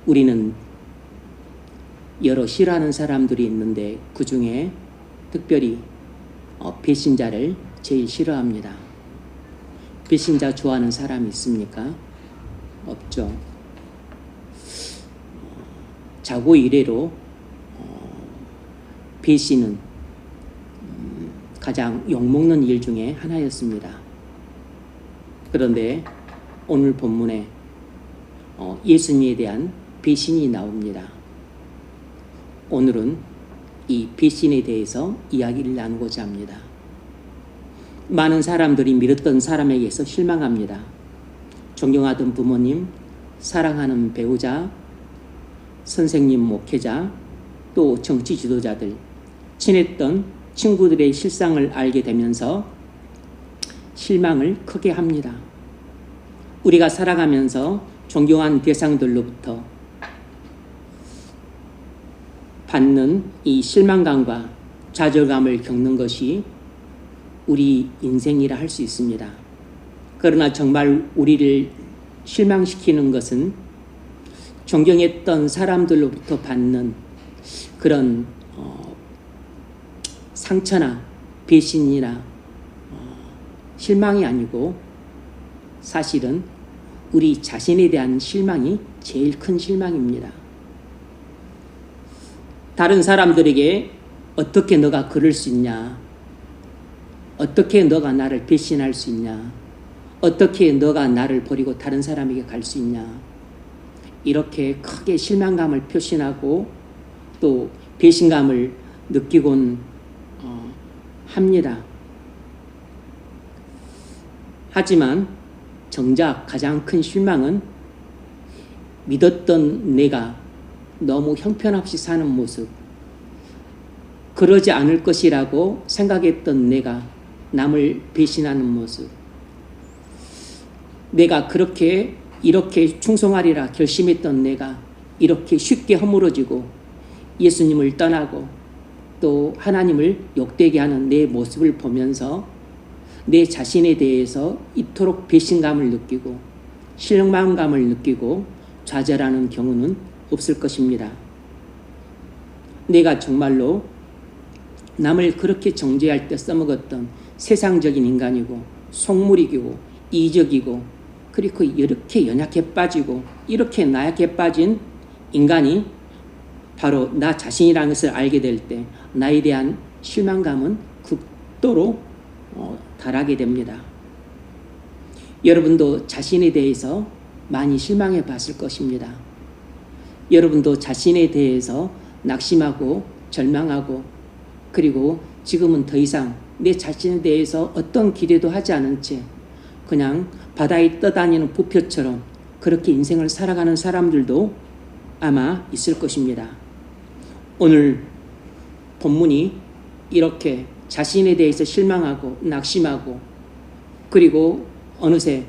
우리는 여러 싫어하는 사람들이 있는데 그 중에 특별히 배신자를 제일 싫어합니다. 배신자 좋아하는 사람이 있습니까? 없죠. 자고 이래로 배신은 가장 욕먹는 일 중에 하나였습니다. 그런데 오늘 본문에 예수님에 대한 배신이 나옵니다. 오늘은 이 배신에 대해서 이야기를 나누고자 합니다. 많은 사람들이 믿었던 사람에게서 실망합니다. 존경하던 부모님, 사랑하는 배우자, 선생님, 목회자, 또 정치 지도자들, 친했던 친구들의 실상을 알게 되면서 실망을 크게 합니다. 우리가 살아가면서 존경한 대상들로부터 받는 이 실망감과 좌절감을 겪는 것이 우리 인생이라 할 수 있습니다. 그러나 정말 우리를 실망시키는 것은 존경했던 사람들로부터 받는 그런 상처나 배신이나 실망이 아니고 사실은 우리 자신에 대한 실망이 제일 큰 실망입니다. 다른 사람들에게 어떻게 너가 그럴 수 있냐? 어떻게 너가 나를 배신할 수 있냐? 어떻게 너가 나를 버리고 다른 사람에게 갈 수 있냐? 이렇게 크게 실망감을 표시하고 또 배신감을 느끼곤 합니다. 하지만 정작 가장 큰 실망은 믿었던 내가 너무 형편없이 사는 모습, 그러지 않을 것이라고 생각했던 내가 남을 배신하는 모습, 내가 이렇게 충성하리라 결심했던 내가 이렇게 쉽게 허물어지고 예수님을 떠나고 또 하나님을 욕되게 하는 내 모습을 보면서 내 자신에 대해서 이토록 배신감을 느끼고 실망감을 느끼고 좌절하는 경우는 없을 것입니다. 내가 정말로 남을 그렇게 정죄할 때 써먹었던 세상적인 인간이고 속물이고 이적이고 그리고 이렇게 연약해 빠지고 이렇게 나약해 빠진 인간이 바로 나 자신이라는 것을 알게 될 때 나에 대한 실망감은 극도로 달하게 됩니다. 여러분도 자신에 대해서 많이 실망해 봤을 것입니다. 여러분도 자신에 대해서 낙심하고 절망하고 그리고 지금은 더 이상 내 자신에 대해서 어떤 기대도 하지 않은 채 그냥 바다에 떠다니는 부표처럼 그렇게 인생을 살아가는 사람들도 아마 있을 것입니다. 오늘 본문이 이렇게 자신에 대해서 실망하고 낙심하고 그리고 어느새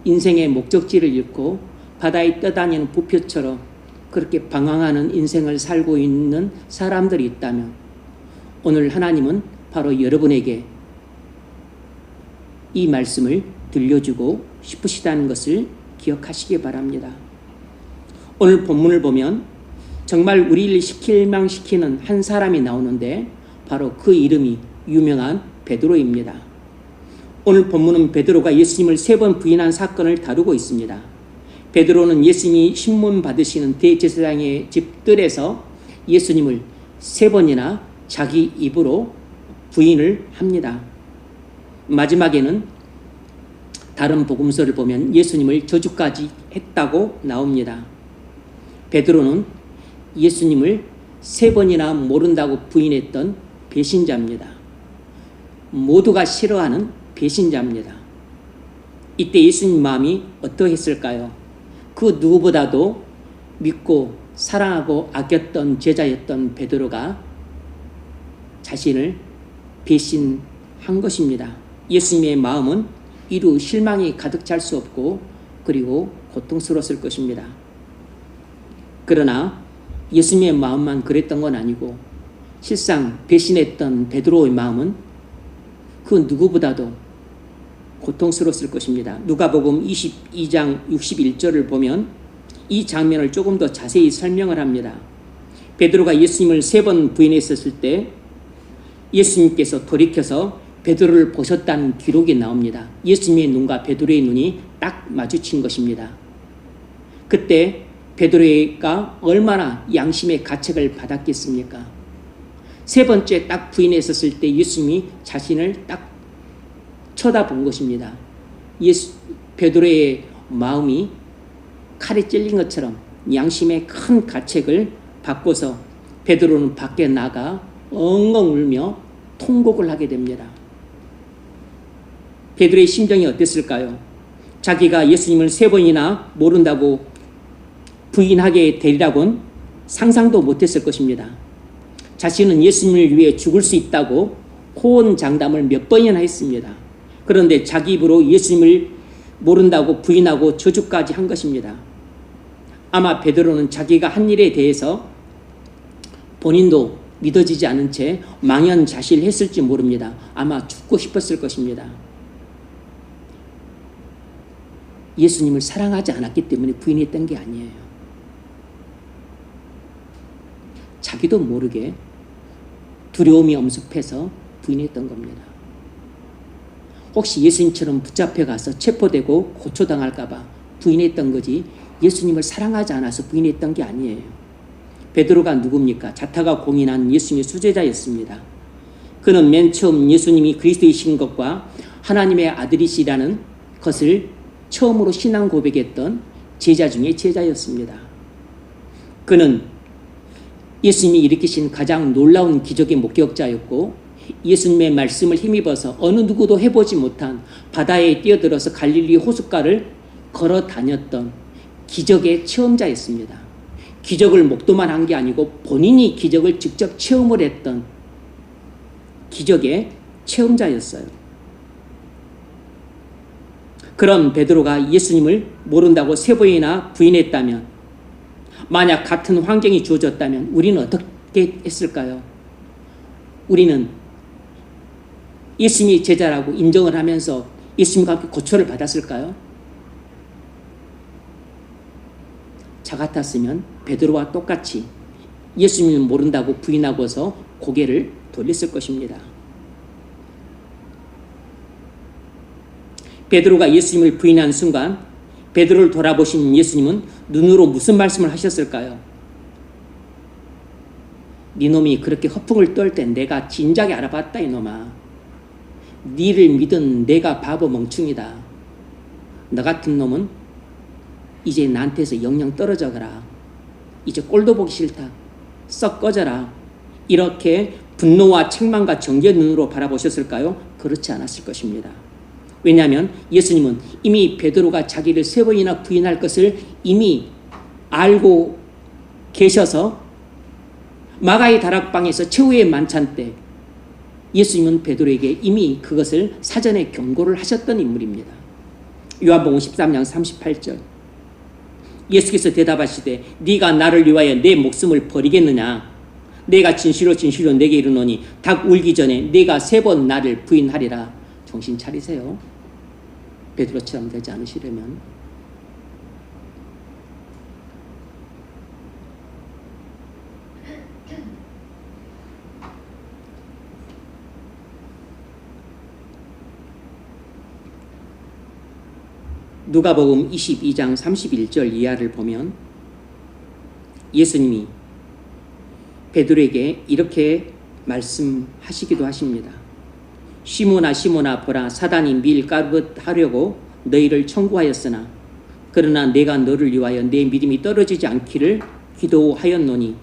인생의 목적지를 잃고 바다에 떠다니는 부표처럼 그렇게 방황하는 인생을 살고 있는 사람들이 있다면 오늘 하나님은 바로 여러분에게 이 말씀을 들려주고 싶으시다는 것을 기억하시기 바랍니다. 오늘 본문을 보면 정말 우리를 실망시키는 한 사람이 나오는데 바로 그 이름이 유명한 베드로입니다. 오늘 본문은 베드로가 예수님을 3번 부인한 사건을 다루고 있습니다. 베드로는 예수님이 신문 받으시는 대제사장의 집들에서 예수님을 3번이나 자기 입으로 부인을 합니다. 마지막에는 다른 복음서를 보면 예수님을 저주까지 했다고 나옵니다. 베드로는 예수님을 3번이나 모른다고 부인했던 배신자입니다. 모두가 싫어하는 배신자입니다. 이때 예수님 마음이 어떠했을까요? 그 누구보다도 믿고 사랑하고 아꼈던 제자였던 베드로가 자신을 배신한 것입니다. 예수님의 마음은 이루 실망이 가득 찰 수 없고 그리고 고통스러웠을 것입니다. 그러나 예수님의 마음만 그랬던 건 아니고 실상 배신했던 베드로의 마음은 그 누구보다도 고통스러웠을 것입니다. 누가복음 22장 61절을 보면 이 장면을 조금 더 자세히 설명을 합니다. 베드로가 예수님을 3번 부인했었을 때 예수님께서 돌이켜서 베드로를 보셨다는 기록이 나옵니다. 예수님의 눈과 베드로의 눈이 딱 마주친 것입니다. 그때 베드로가 얼마나 양심의 가책을 받았겠습니까? 3번째 딱 부인했었을 때 예수님이 자신을 딱 쳐다본 것입니다. 베드로의 마음이 칼에 찔린 것처럼 양심의 큰 가책을 받고서 베드로는 밖에 나가 엉엉 울며 통곡을 하게 됩니다. 베드로의 심정이 어땠을까요? 자기가 예수님을 3번이나 모른다고 부인하게 되리라고는 상상도 못했을 것입니다. 자신은 예수님을 위해 죽을 수 있다고 호언장담을 몇 번이나 했습니다. 그런데 자기 입으로 예수님을 모른다고 부인하고 저주까지 한 것입니다. 아마 베드로는 자기가 한 일에 대해서 본인도 믿어지지 않은 채 망연자실했을지 모릅니다. 아마 죽고 싶었을 것입니다. 예수님을 사랑하지 않았기 때문에 부인했던 게 아니에요. 자기도 모르게 두려움이 엄습해서 부인했던 겁니다. 혹시 예수님처럼 붙잡혀 가서 체포되고 고초당할까 봐 부인했던 거지 예수님을 사랑하지 않아서 부인했던 게 아니에요. 베드로가 누굽니까? 자타가 공인한 예수님의 수제자였습니다. 그는 맨 처음 예수님이 그리스도이신 것과 하나님의 아들이시라는 것을 처음으로 신앙 고백했던 제자 중에 제자였습니다. 그는 예수님이 일으키신 가장 놀라운 기적의 목격자였고 예수님의 말씀을 힘입어서 어느 누구도 해보지 못한 바다에 뛰어들어서 갈릴리 호숫가를 걸어 다녔던 기적의 체험자였습니다. 기적을 목도만 한 게 아니고 본인이 기적을 직접 체험을 했던 기적의 체험자였어요. 그런 베드로가 예수님을 모른다고 3번이나 부인했다면, 만약 같은 환경이 주어졌다면 우리는 어떻게 했을까요? 우리는 예수님이 제자라고 인정을 하면서 예수님과 함께 고초를 받았을까요? 저 같았으면 베드로와 똑같이 예수님을 모른다고 부인하고서 고개를 돌렸을 것입니다. 베드로가 예수님을 부인한 순간 베드로를 돌아보신 예수님은 눈으로 무슨 말씀을 하셨을까요? 네 놈이 그렇게 허풍을 떨 때 내가 진작에 알아봤다 이놈아. 네를 믿은 내가 바보 멍충이다. 너 같은 놈은 이제 나한테서 영영 떨어져 가라. 이제 꼴도 보기 싫다. 썩 꺼져라. 이렇게 분노와 책망과 정죄의 눈으로 바라보셨을까요? 그렇지 않았을 것입니다. 왜냐하면 예수님은 이미 베드로가 자기를 3번이나 부인할 것을 이미 알고 계셔서 마가의 다락방에서 최후의 만찬 때 예수님은 베드로에게 이미 그것을 사전에 경고를 하셨던 인물입니다. 요한복음 13장 38절 예수께서 대답하시되 네가 나를 위하여 내 목숨을 버리겠느냐? 내가 진실로 진실로 내게 이르노니 닭 울기 전에 네가 3번 나를 부인하리라. 정신 차리세요. 베드로처럼 되지 않으시려면. 누가복음 22장 31절 이하를 보면 예수님이 베드로에게 이렇게 말씀하시기도 하십니다. 시몬아 시몬아 보라 사단이 밀가루듯 하려고 너희를 청구하였으나 그러나 내가 너를 위하여 내 믿음이 떨어지지 않기를 기도하였노니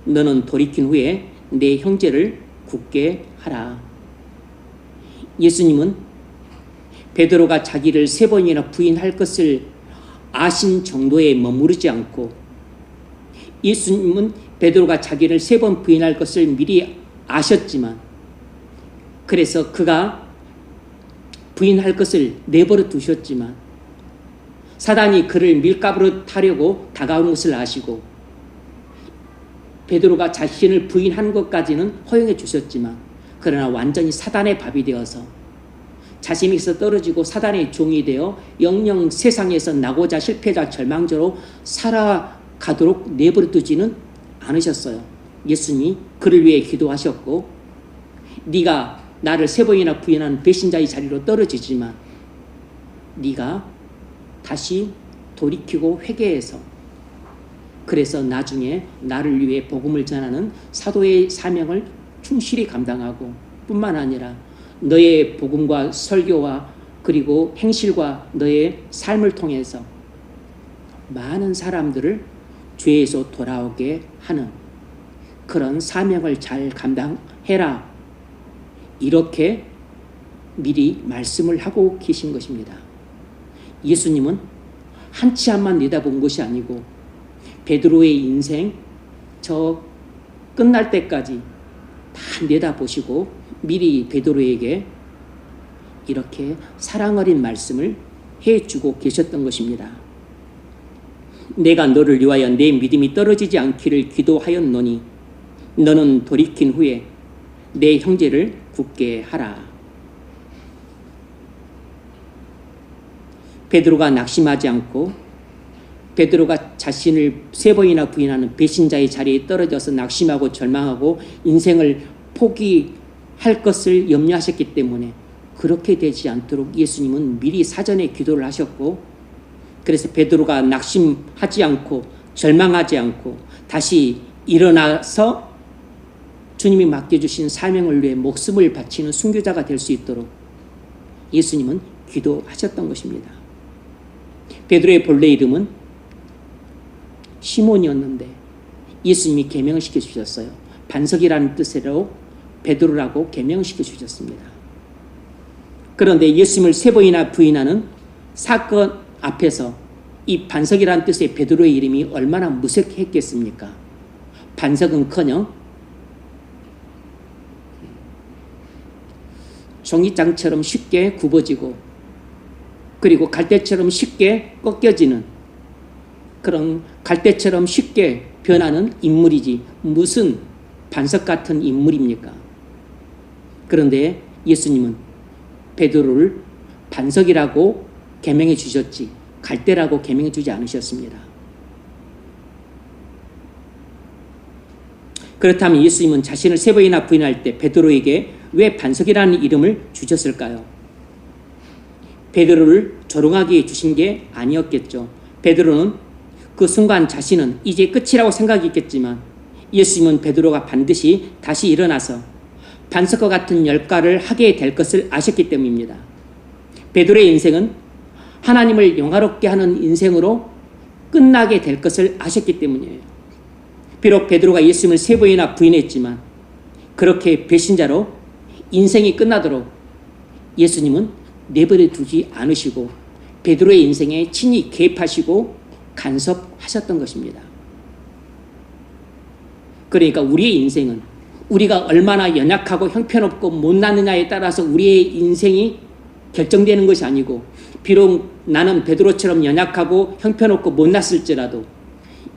너는 돌이킨 후에 내 형제를 굳게 하라. 예수님은 베드로가 자기를 3번이나 부인할 것을 아신 정도에 머무르지 않고 예수님은 베드로가 자기를 3번 부인할 것을 미리 아셨지만 그래서 그가 부인할 것을 내버려 두셨지만 사단이 그를 밀가루로 타려고 다가오는 것을 아시고 베드로가 자신을 부인하는 것까지는 허용해 주셨지만 그러나 완전히 사단의 밥이 되어서 자신에서 떨어지고 사단의 종이 되어 영영 세상에서 나고자 실패자 절망자로 살아가도록 내버려 두지는 않으셨어요. 예수님이 그를 위해 기도하셨고, 네가 나를 3번이나 부인한 배신자의 자리로 떨어지지만 네가 다시 돌이키고 회개해서, 그래서 나중에 나를 위해 복음을 전하는 사도의 사명을 충실히 감당하고, 뿐만 아니라 너의 복음과 설교와 그리고 행실과 너의 삶을 통해서 많은 사람들을 죄에서 돌아오게 하는 그런 사명을 잘 감당해라, 이렇게 미리 말씀을 하고 계신 것입니다. 예수님은 한 치 앞만 내다본 것이 아니고 베드로의 인생 저 끝날 때까지 다 내다보시고 미리 베드로에게 이렇게 사랑 어린 말씀을 해주고 계셨던 것입니다. 내가 너를 위하여 내 믿음이 떨어지지 않기를 기도하였노니 너는 돌이킨 후에 내 형제를 굳게 하라. 베드로가 낙심하지 않고 베드로가 자신을 3번이나 부인하는 배신자의 자리에 떨어져서 낙심하고 절망하고 인생을 포기할 것을 염려하셨기 때문에 그렇게 되지 않도록 예수님은 미리 사전에 기도를 하셨고, 그래서 베드로가 낙심하지 않고 절망하지 않고 다시 일어나서 주님이 맡겨주신 사명을 위해 목숨을 바치는 순교자가 될 수 있도록 예수님은 기도하셨던 것입니다. 베드로의 본래 이름은 시몬이었는데 예수님이 계명을 시켜주셨어요. 반석이라는 뜻으로 베드로라고 계명을 시켜주셨습니다. 그런데 예수님을 3번이나 부인하는 사건 앞에서 이 반석이라는 뜻의 베드로의 이름이 얼마나 무색했겠습니까? 반석은커녕 종이장처럼 쉽게 굽어지고 그리고 갈대처럼 쉽게 꺾여지는 그런 갈대처럼 쉽게 변하는 인물이지 무슨 반석 같은 인물입니까? 그런데 예수님은 베드로를 반석이라고 계명해 주셨지 갈대라고 계명해 주지 않으셨습니다. 그렇다면 예수님은 자신을 3번이나 부인할 때 베드로에게 왜 반석이라는 이름을 주셨을까요? 베드로를 조롱하게 주신 게 아니었겠죠. 베드로는 그 순간 자신은 이제 끝이라고 생각했겠지만 예수님은 베드로가 반드시 다시 일어나서 반석과 같은 열가를 하게 될 것을 아셨기 때문입니다. 베드로의 인생은 하나님을 영화롭게 하는 인생으로 끝나게 될 것을 아셨기 때문이에요. 비록 베드로가 예수님을 3번이나 부인했지만 그렇게 배신자로 인생이 끝나도록 예수님은 내버려 두지 않으시고 베드로의 인생에 친히 개입하시고 간섭하셨던 것입니다. 그러니까 우리의 인생은 우리가 얼마나 연약하고 형편없고 못났느냐에 따라서 우리의 인생이 결정되는 것이 아니고, 비록 나는 베드로처럼 연약하고 형편없고 못났을지라도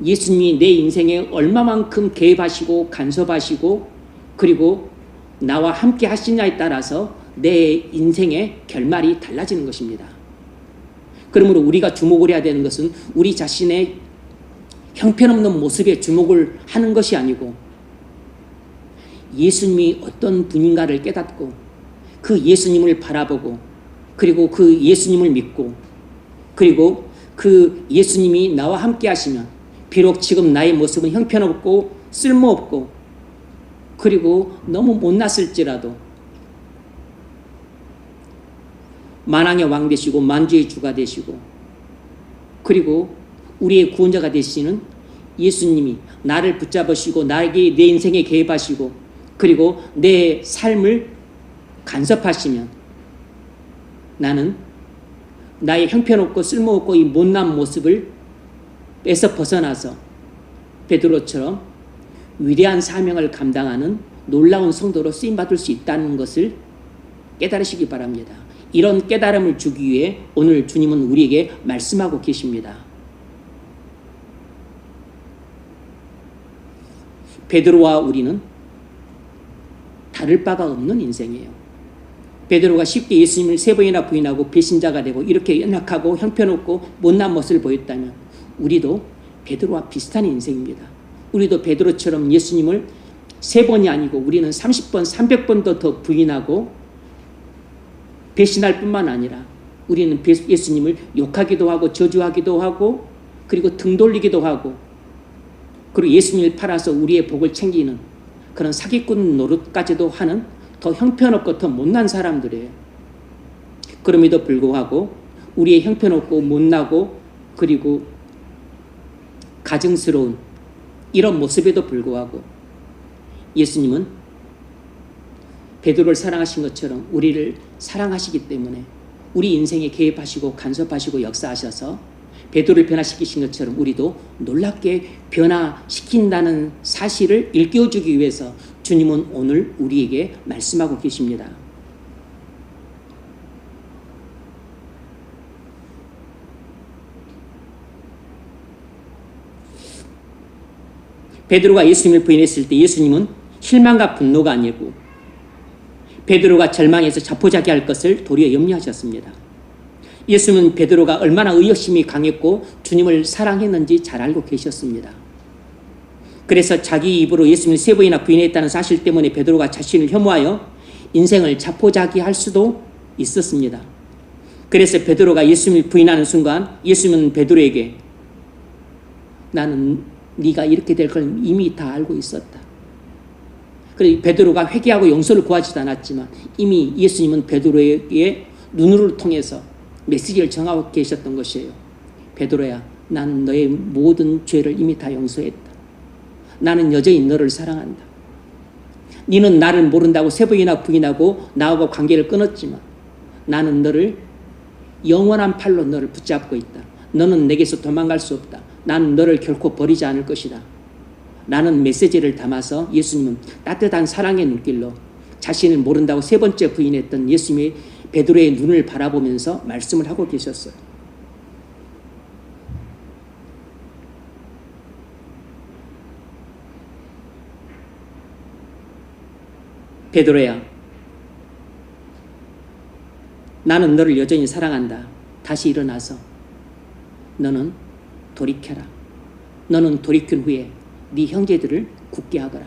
예수님이 내 인생에 얼마만큼 개입하시고 간섭하시고 그리고 나와 함께 하시냐에 따라서 내 인생의 결말이 달라지는 것입니다. 그러므로 우리가 주목을 해야 되는 것은 우리 자신의 형편없는 모습에 주목을 하는 것이 아니고 예수님이 어떤 분인가를 깨닫고 그 예수님을 바라보고 그리고 그 예수님을 믿고 그리고 그 예수님이 나와 함께 하시면 비록 지금 나의 모습은 형편없고 쓸모없고 그리고 너무 못났을지라도 만왕의 왕 되시고 만주의 주가 되시고 그리고 우리의 구원자가 되시는 예수님이 나를 붙잡으시고 나에게 내 인생에 개입하시고 그리고 내 삶을 간섭하시면 나는 나의 형편없고 쓸모없고 이 못난 모습을 에서 벗어나서 베드로처럼 위대한 사명을 감당하는 놀라운 성도로 쓰임받을 수 있다는 것을 깨달으시기 바랍니다. 이런 깨달음을 주기 위해 오늘 주님은 우리에게 말씀하고 계십니다. 베드로와 우리는 다를 바가 없는 인생이에요. 베드로가 쉽게 예수님을 3번이나 부인하고 배신자가 되고 이렇게 연약하고 형편없고 못난 모습을 보였다면 우리도 베드로와 비슷한 인생입니다. 우리도 베드로처럼 예수님을 3번이 아니고 우리는 30번, 300번도 더 부인하고 배신할 뿐만 아니라 우리는 예수님을 욕하기도 하고 저주하기도 하고 그리고 등 돌리기도 하고 그리고 예수님을 팔아서 우리의 복을 챙기는 그런 사기꾼 노릇까지도 하는 더 형편없고 더 못난 사람들이에요. 그럼에도 불구하고 우리의 형편없고 못나고 그리고 가증스러운 이런 모습에도 불구하고 예수님은 베드로를 사랑하신 것처럼 우리를 사랑하시기 때문에 우리 인생에 개입하시고 간섭하시고 역사하셔서 베드로를 변화시키신 것처럼 우리도 놀랍게 변화시킨다는 사실을 일깨워주기 위해서 주님은 오늘 우리에게 말씀하고 계십니다. 베드로가 예수님을 부인했을 때 예수님은 실망과 분노가 아니고 베드로가 절망해서 자포자기할 것을 도리어 염려하셨습니다. 예수님은 베드로가 얼마나 의욕심이 강했고 주님을 사랑했는지 잘 알고 계셨습니다. 그래서 자기 입으로 예수님을 3번이나 부인했다는 사실 때문에 베드로가 자신을 혐오하여 인생을 자포자기할 수도 있었습니다. 그래서 베드로가 예수님을 부인하는 순간 예수님은 베드로에게 나는 네가 이렇게 될 걸 이미 다 알고 있었다. 그래서 베드로가 회개하고 용서를 구하지도 않았지만 이미 예수님은 베드로에게 눈으로 통해서 메시지를 정하고 계셨던 것이에요. 베드로야, 나는 너의 모든 죄를 이미 다 용서했다. 나는 여전히 너를 사랑한다. 너는 나를 모른다고 3번이나 부인하고 나하고 관계를 끊었지만 나는 너를 영원한 팔로 너를 붙잡고 있다. 너는 내게서 도망갈 수 없다. 나는 너를 결코 버리지 않을 것이다. 라는 메시지를 담아서 예수님은 따뜻한 사랑의 눈길로 자신을 모른다고 3번째 부인했던 예수님의 베드로의 눈을 바라보면서 말씀을 하고 계셨어요. 베드로야, 나는 너를 여전히 사랑한다. 다시 일어나서 너는 돌이켜라. 너는 돌이킨 후에 네 형제들을 굳게 하거라.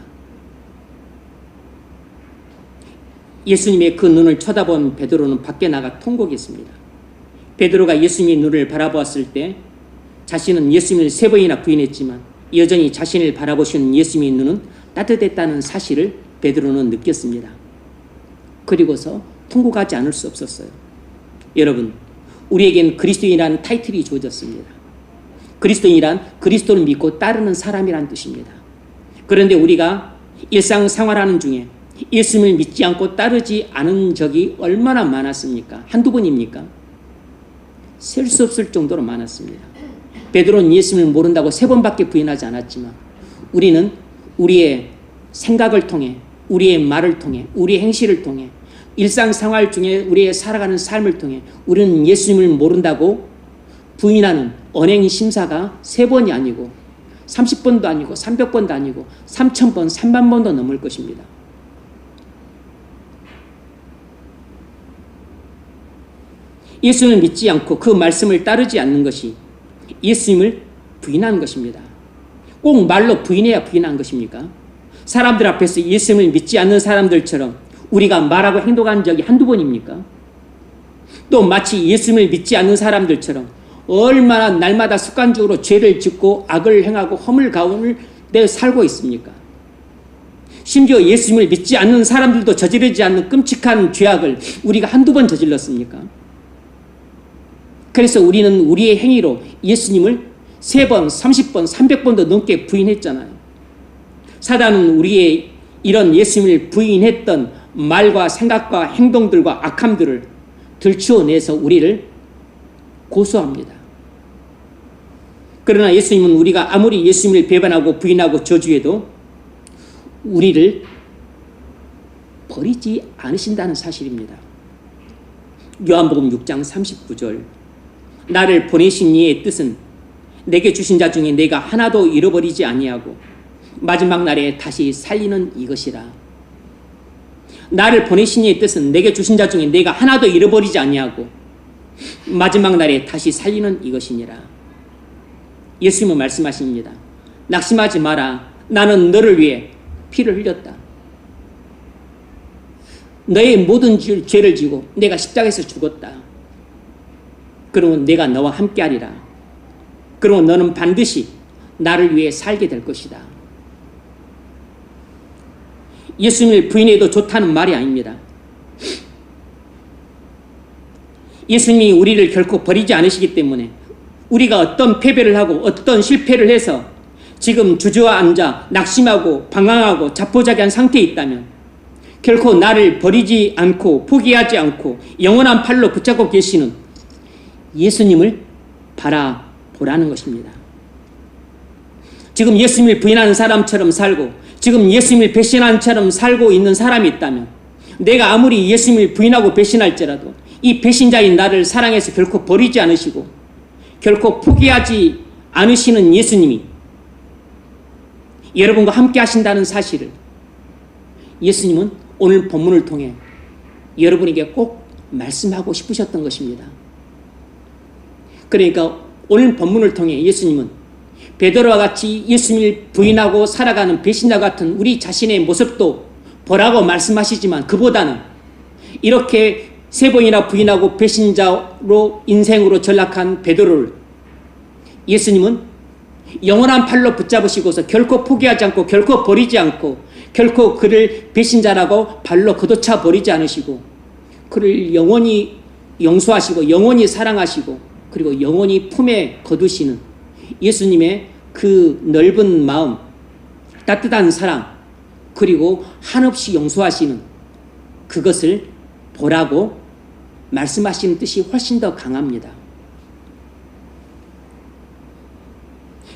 예수님의 그 눈을 쳐다본 베드로는 밖에 나가 통곡했습니다. 베드로가 예수님의 눈을 바라보았을 때 자신은 예수님을 3번이나 부인했지만 여전히 자신을 바라보시는 예수님의 눈은 따뜻했다는 사실을 베드로는 느꼈습니다. 그리고서 통곡하지 않을 수 없었어요. 여러분, 우리에겐 그리스도인이라는 타이틀이 주어졌습니다. 그리스도인이란 그리스도를 믿고 따르는 사람이란 뜻입니다. 그런데 우리가 일상생활하는 중에 예수님을 믿지 않고 따르지 않은 적이 얼마나 많았습니까? 한두 번입니까? 셀 수 없을 정도로 많았습니다. 베드로는 예수님을 모른다고 3번밖에 부인하지 않았지만 우리는 우리의 생각을 통해 우리의 말을 통해 우리의 행실을 통해 일상생활 중에 우리의 살아가는 삶을 통해 우리는 예수님을 모른다고 부인하는 언행 심사가 3번이 아니고 30번도 아니고 300번도 아니고 3000번, 30,000번도 넘을 것입니다. 예수님을 믿지 않고 그 말씀을 따르지 않는 것이 예수님을 부인하는 것입니다. 꼭 말로 부인해야 부인한 것입니까? 사람들 앞에서 예수님을 믿지 않는 사람들처럼 우리가 말하고 행동한 적이 한두 번입니까? 또 마치 예수님을 믿지 않는 사람들처럼 얼마나 날마다 습관적으로 죄를 짓고 악을 행하고 허물 가운데 살고 있습니까? 심지어 예수님을 믿지 않는 사람들도 저지르지 않는 끔찍한 죄악을 우리가 한두 번 저질렀습니까? 그래서 우리는 우리의 행위로 예수님을 3번, 30번, 300번도 넘게 부인했잖아요. 사단은 우리의 이런 예수님을 부인했던 말과 생각과 행동들과 악함들을 들추어내서 우리를 고소합니다. 그러나 예수님은 우리가 아무리 예수님을 배반하고 부인하고 저주해도 우리를 버리지 않으신다는 사실입니다. 요한복음 6장 39절 나를 보내신 이의 뜻은 내게 주신 자 중에 내가 하나도 잃어버리지 아니하고 마지막 날에 다시 살리는 이것이라. 나를 보내신 이의 뜻은 내게 주신 자 중에 내가 하나도 잃어버리지 아니하고 마지막 날에 다시 살리는 이것이니라. 예수님은 말씀하십니다. 낙심하지 마라. 나는 너를 위해 피를 흘렸다. 너의 모든 죄를 지고 내가 십자가에서 죽었다. 그러면 내가 너와 함께하리라. 그러면 너는 반드시 나를 위해 살게 될 것이다. 예수님을 부인해도 좋다는 말이 아닙니다. 예수님이 우리를 결코 버리지 않으시기 때문에 우리가 어떤 패배를 하고 어떤 실패를 해서 지금 주저앉아 낙심하고 방황하고 자포자기한 상태에 있다면 결코 나를 버리지 않고 포기하지 않고 영원한 팔로 붙잡고 계시는 예수님을 바라보라는 것입니다. 지금 예수님을 부인하는 사람처럼 살고 지금 예수님을 배신한 처럼 살고 있는 사람이 있다면 내가 아무리 예수님을 부인하고 배신할지라도 이 배신자인 나를 사랑해서 결코 버리지 않으시고 결코 포기하지 않으시는 예수님이 여러분과 함께 하신다는 사실을 예수님은 오늘 본문을 통해 여러분에게 꼭 말씀하고 싶으셨던 것입니다. 그러니까 오늘 본문을 통해 예수님은 베드로와 같이 예수님을 부인하고 살아가는 배신자 같은 우리 자신의 모습도 보라고 말씀하시지만 그보다는 이렇게 3번이나 부인하고 배신자로 인생으로 전락한 베드로를 예수님은 영원한 팔로 붙잡으시고서 결코 포기하지 않고 결코 버리지 않고 결코 그를 배신자라고 발로 걷어차 버리지 않으시고 그를 영원히 용서하시고 영원히 사랑하시고 그리고 영원히 품에 거두시는 예수님의 그 넓은 마음, 따뜻한 사랑, 그리고 한없이 용서하시는 그것을 보라고 말씀하시는 뜻이 훨씬 더 강합니다.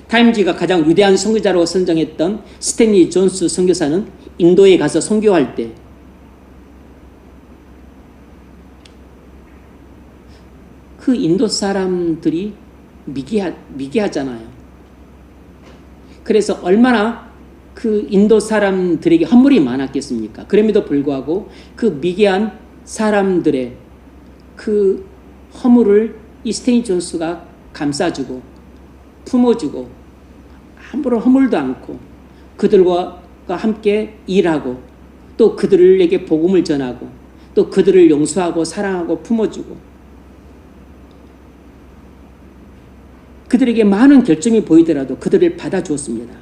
타임지가 가장 위대한 선교자로 선정했던 스탠리 존스 선교사는 인도에 가서 선교할 때 그 인도 사람들이 미개하잖아요. 그래서 얼마나 그 인도 사람들에게 헌물이 많았겠습니까? 그럼에도 불구하고 그 미개한 사람들의 그 허물을 이 스탠리 존스가 감싸주고 품어주고 아무런 허물도 않고 그들과 함께 일하고 또 그들에게 복음을 전하고 또 그들을 용서하고 사랑하고 품어주고 그들에게 많은 결점이 보이더라도 그들을 받아주었습니다.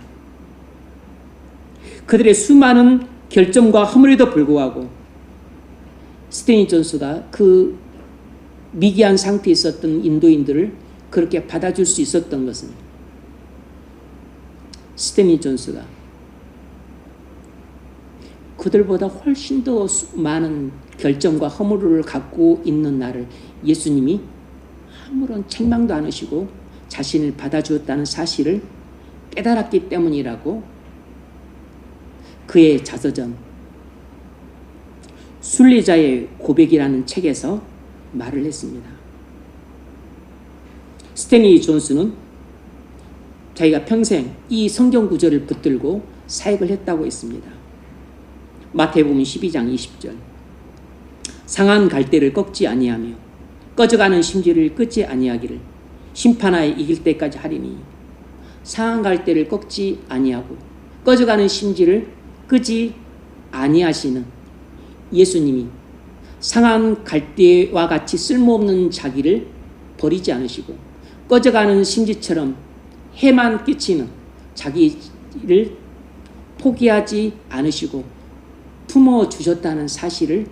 그들의 수많은 결점과 허물에도 불구하고 스탠리 존스가 그 미개한 상태에 있었던 인도인들을 그렇게 받아줄 수 있었던 것은 스탠리 존스가 그들보다 훨씬 더 많은 결점과 허물을 갖고 있는 나를 예수님이 아무런 책망도 안 하시고 자신을 받아주었다는 사실을 깨달았기 때문이라고 그의 자서전 순례자의 고백이라는 책에서 말을 했습니다. 스탠리 존스는 자기가 평생 이 성경 구절을 붙들고 사역을 했다고 했습니다. 마태복음 12장 20절 상한 갈대를 꺾지 아니하며 꺼져가는 심지를 끄지 아니하기를 심판하에 이길 때까지 하리니 상한 갈대를 꺾지 아니하고 꺼져가는 심지를 끄지 아니하시는 예수님이 상한 갈대와 같이 쓸모없는 자기를 버리지 않으시고 꺼져가는 심지처럼 해만 끼치는 자기를 포기하지 않으시고 품어주셨다는 사실을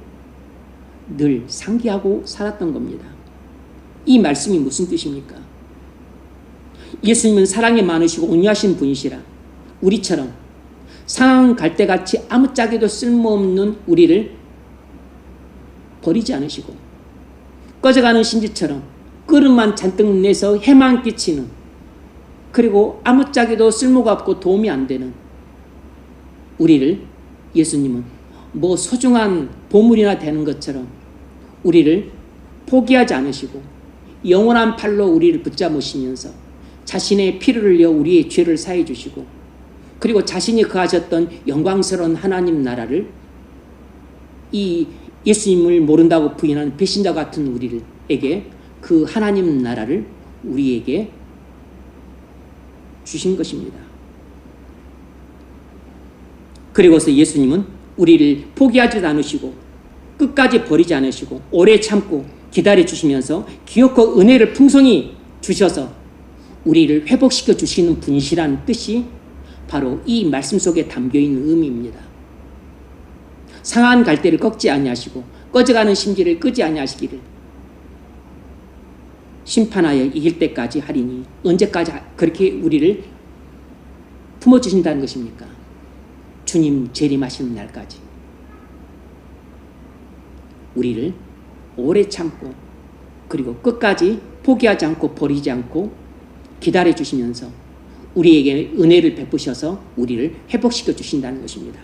늘 상기하고 살았던 겁니다. 이 말씀이 무슨 뜻입니까? 예수님은 사랑이 많으시고 온유하신 분이시라 우리처럼 상한 갈대같이 아무짝에도 쓸모없는 우리를 버리지 않으시고 꺼져가는 심지처럼 끓음만 잔뜩 내서 해만 끼치는 그리고 아무짝에도 쓸모가 없고 도움이 안 되는 우리를 예수님은 뭐 소중한 보물이나 되는 것처럼 우리를 포기하지 않으시고 영원한 팔로 우리를 붙잡으시면서 자신의 피를 흘려 우리의 죄를 사해 주시고 그리고 자신이 거하셨던 영광스러운 하나님 나라를 이 예수님을 모른다고 부인하는 배신자 같은 우리에게 그 하나님 나라를 우리에게 주신 것입니다. 그리고서 예수님은 우리를 포기하지 않으시고 끝까지 버리지 않으시고 오래 참고 기다려 주시면서 기업과 은혜를 풍성히 주셔서 우리를 회복시켜 주시는 분이시라는 뜻이 바로 이 말씀 속에 담겨있는 의미입니다. 상한 갈대를 꺾지 아니하시고 꺼져가는 심지를 끄지 아니하시기를 심판하여 이길 때까지 하리니 언제까지 그렇게 우리를 품어주신다는 것입니까? 주님 재림하시는 날까지 우리를 오래 참고 그리고 끝까지 포기하지 않고 버리지 않고 기다려 주시면서 우리에게 은혜를 베푸셔서 우리를 회복시켜 주신다는 것입니다.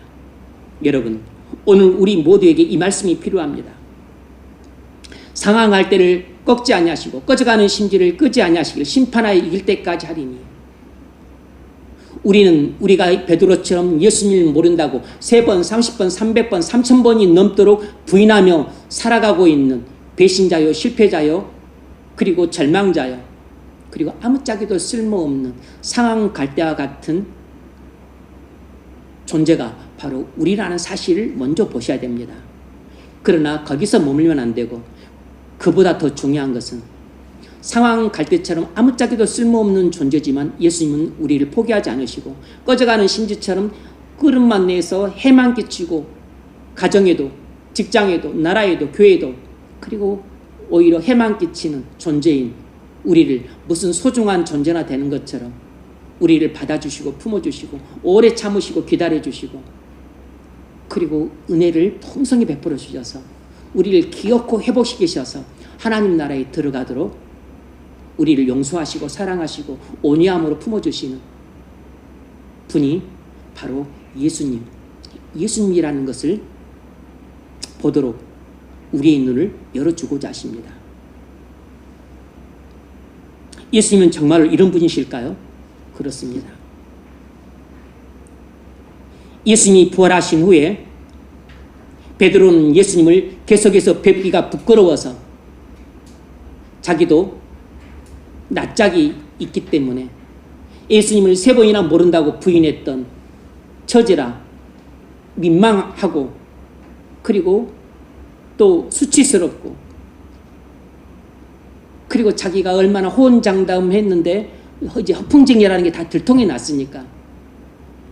여러분, 오늘 우리 모두에게 이 말씀이 필요합니다. 상황할 때를 꺾지 아니하시고 꺼져가는 심지를 끄지 아니하시기를 심판하여 이길 때까지 하리니 우리가 베드로처럼 예수님을 모른다고 3번, 30번, 300번, 3000번이 넘도록 부인하며 살아가고 있는 배신자요, 실패자요, 그리고 절망자요, 그리고 아무짝에도 쓸모없는 상황 갈대와 같은 존재가 바로 우리라는 사실을 먼저 보셔야 됩니다. 그러나 거기서 머물면 안 되고 그보다 더 중요한 것은 상황 갈대처럼 아무짝에도 쓸모없는 존재지만 예수님은 우리를 포기하지 않으시고 꺼져가는 심지처럼 끓음만 내서 해만 끼치고 가정에도 직장에도 나라에도 교회에도 그리고 오히려 해만 끼치는 존재인 우리를 무슨 소중한 존재나 되는 것처럼 우리를 받아주시고 품어주시고 오래 참으시고 기다려주시고 그리고 은혜를 풍성히 베풀어 주셔서 우리를 기어코 회복시키셔서 하나님 나라에 들어가도록 우리를 용서하시고 사랑하시고 온유함으로 품어주시는 분이 바로 예수님이라는 것을 보도록 우리의 눈을 열어주고자 하십니다. 예수님은 정말로 이런 분이실까요? 그렇습니다. 예수님이 부활하신 후에 베드로는 예수님을 계속해서 뵙기가 부끄러워서 자기도 낯짝이 있기 때문에 예수님을 3번이나 모른다고 부인했던 처지라 민망하고 그리고 또 수치스럽고 그리고 자기가 얼마나 호언장담했는데 이제 허풍쟁이라는 게 다 들통이 났으니까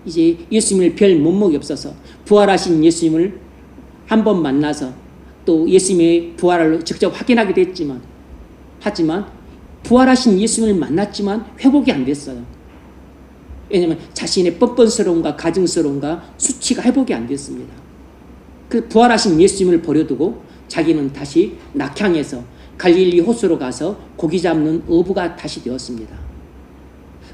이제 예수님을 별 면목이 없어서 부활하신 예수님을 한번 만나서 또 예수님의 부활을 직접 확인하게 됐지만 하지만 부활하신 예수님을 만났지만 회복이 안 됐어요. 왜냐하면 자신의 뻔뻔스러움과 가증스러움과 수치가 회복이 안 됐습니다. 그 부활하신 예수님을 버려두고 자기는 다시 낙향에서 갈릴리 호수로 가서 고기 잡는 어부가 다시 되었습니다.